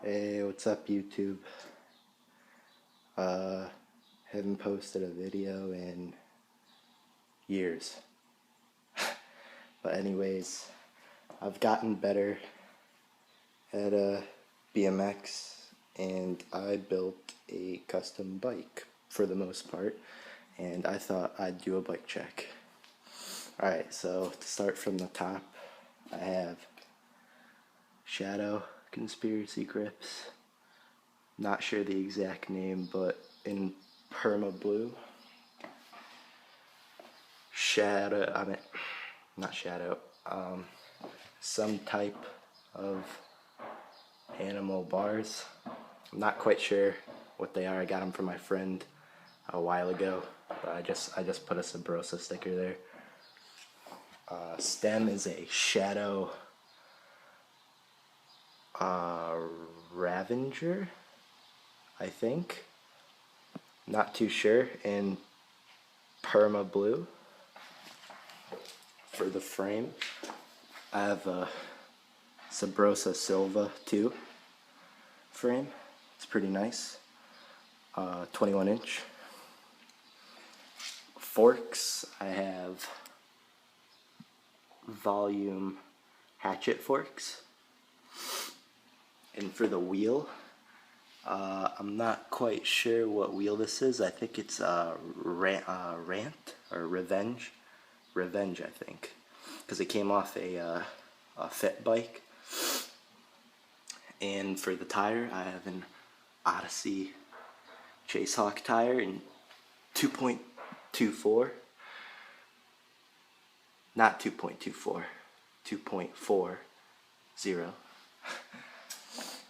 Hey, what's up YouTube? Haven't posted a video in years. But anyways, I've gotten better at BMX and I built a custom bike for the most part, and I thought I'd do a bike check. Alright, so to start from the top, I have Shadow Conspiracy Grips. Not sure the exact name, but in perma blue. Some type of animal bars. I'm not quite sure what they are. I got them from my friend a while ago, but I just put a Subrosa sticker there. Stem is a Shadow Ravenger, I think. Not too sure. In perma blue. For the frame, I have a Subrosa Silva 2 frame. It's pretty nice. 21 inch. Forks, I have volume hatchet forks. And for the wheel, I'm not quite sure what wheel this is. I think it's Rant or Revenge. Revenge, I think, because it came off a fit bike. And for the tire, I have an Odyssey Chase Hawk tire in 2.24. Not 2.24, 2.40.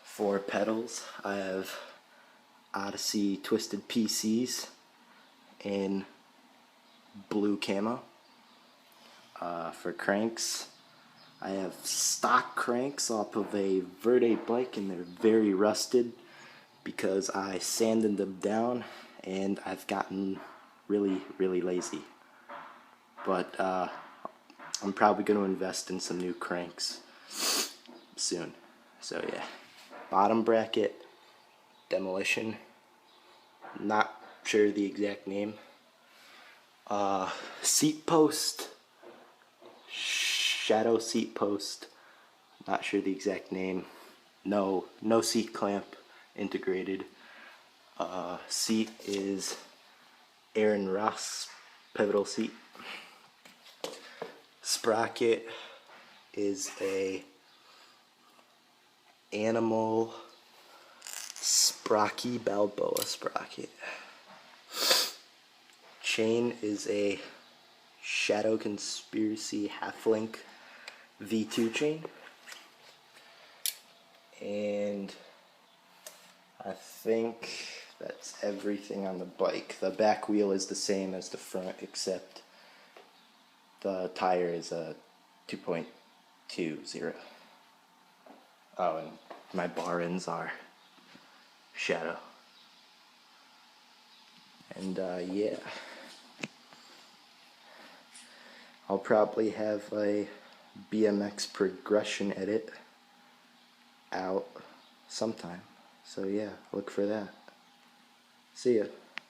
For pedals, I have Odyssey Twisted PCs in blue camo. For cranks, I have stock cranks off of a Verde bike, and they're very rusted because I sanded them down and I've gotten really lazy. But I'm probably going to invest in some new cranks soon. So yeah. Bottom bracket, Demolition. Not sure the exact name. Seat post, Shadow seat post. Not sure the exact name. No seat clamp integrated. Seat is Aaron Ross pivotal seat. Sprocket is a Animal Sprocky Balboa sprocket. Chain is a Shadow Conspiracy Half-Link V2 chain. And I think that's everything on the bike. The back wheel is the same as the front, except the tire is a 2.20. Oh, and my bar ends are Shadow. And yeah, I'll probably have a BMX progression edit out sometime. So yeah, look for that. See ya.